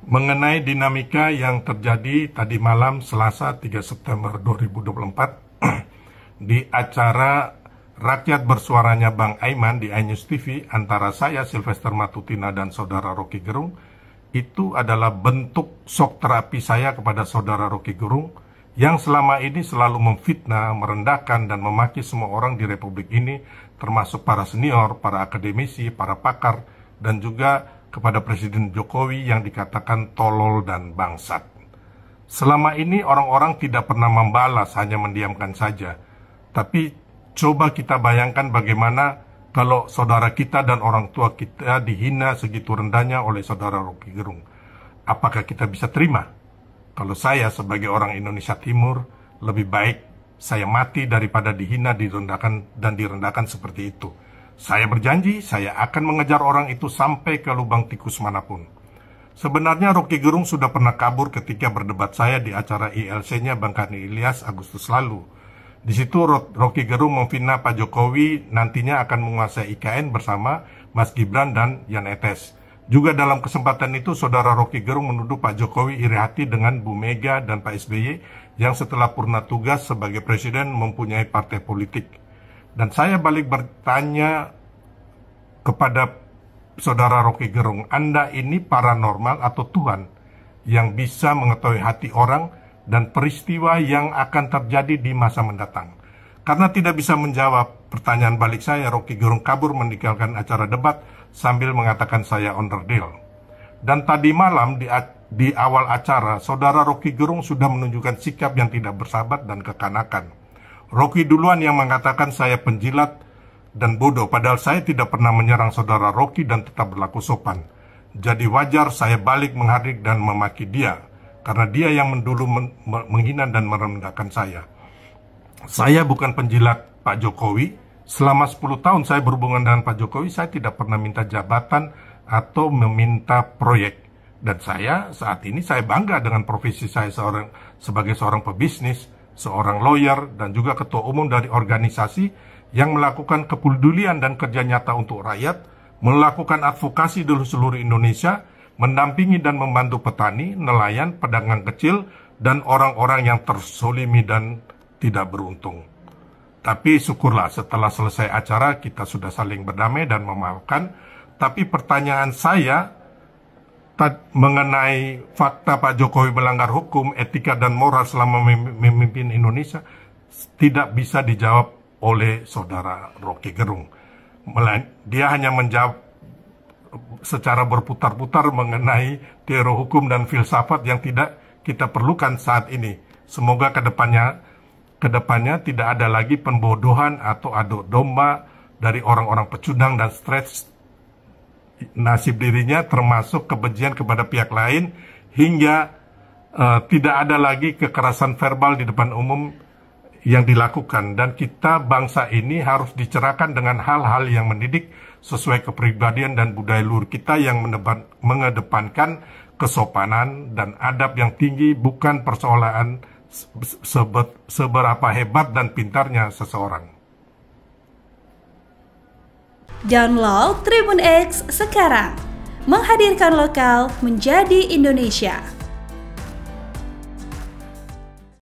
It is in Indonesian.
mengenai dinamika yang terjadi tadi malam Selasa 3 September 2024 di acara Rakyat Bersuaranya Bang Aiman di iNews TV antara saya Sylvester Matutina dan saudara Rocky Gerung, itu adalah bentuk shock terapi saya kepada saudara Rocky Gerung yang selama ini selalu memfitnah, merendahkan dan memaki semua orang di Republik ini, termasuk para senior, para akademisi, para pakar, dan juga kepada Presiden Jokowi yang dikatakan tolol dan bangsat. Selama ini orang-orang tidak pernah membalas, hanya mendiamkan saja. Tapi coba kita bayangkan bagaimana kalau saudara kita dan orang tua kita dihina segitu rendahnya oleh saudara Rocky Gerung. Apakah kita bisa terima? Kalau saya sebagai orang Indonesia Timur, lebih baik saya mati daripada dihina, direndahkan seperti itu. Saya berjanji, saya akan mengejar orang itu sampai ke lubang tikus manapun. Sebenarnya Rocky Gerung sudah pernah kabur ketika berdebat saya di acara ILC-nya Bang Karni Ilyas Agustus lalu. Di situ Rocky Gerung memfitnah Pak Jokowi nantinya akan menguasai IKN bersama Mas Gibran dan Jan Etes. Juga dalam kesempatan itu, saudara Rocky Gerung menuduh Pak Jokowi iri hati dengan Bu Mega dan Pak SBY yang setelah purna tugas sebagai presiden mempunyai partai politik. Dan saya balik bertanya kepada saudara Rocky Gerung, Anda ini paranormal atau Tuhan yang bisa mengetahui hati orang dan peristiwa yang akan terjadi di masa mendatang? Karena tidak bisa menjawab pertanyaan balik saya, Rocky Gerung kabur meninggalkan acara debat sambil mengatakan saya onderdil. Dan tadi malam di awal acara, saudara Rocky Gerung sudah menunjukkan sikap yang tidak bersahabat dan kekanakan. Rocky duluan yang mengatakan saya penjilat dan bodoh, padahal saya tidak pernah menyerang saudara Rocky dan tetap berlaku sopan. Jadi wajar saya balik menghardik dan memaki dia, karena dia yang dulu menghina dan merendahkan saya. Saya bukan penjilat Pak Jokowi. Selama 10 tahun saya berhubungan dengan Pak Jokowi, saya tidak pernah minta jabatan atau meminta proyek. Dan saat ini saya bangga dengan profesi saya sebagai seorang pebisnis, seorang lawyer, dan juga ketua umum dari organisasi yang melakukan kepedulian dan kerja nyata untuk rakyat, melakukan advokasi di seluruh Indonesia, mendampingi dan membantu petani, nelayan, pedagang kecil, dan orang-orang yang tersolimi dan tidak beruntung. Tapi syukurlah setelah selesai acara kita sudah saling berdamai dan memaafkan. Tapi pertanyaan saya mengenai fakta Pak Jokowi melanggar hukum, etika dan moral selama memimpin Indonesia tidak bisa dijawab oleh saudara Rocky Gerung. Dia hanya menjawab secara berputar-putar mengenai teori hukum dan filsafat yang tidak kita perlukan saat ini. Semoga kedepannya tidak ada lagi pembodohan atau adu domba dari orang-orang pecundang dan stres nasib dirinya, termasuk kebencian kepada pihak lain, hingga tidak ada lagi kekerasan verbal di depan umum yang dilakukan. Dan kita bangsa ini harus dicerahkan dengan hal-hal yang mendidik sesuai kepribadian dan budaya luhur kita yang mengedepankan kesopanan dan adab yang tinggi, bukan persoalan seberapa hebat dan pintarnya seseorang. Download Tribun X sekarang, menghadirkan lokal menjadi Indonesia.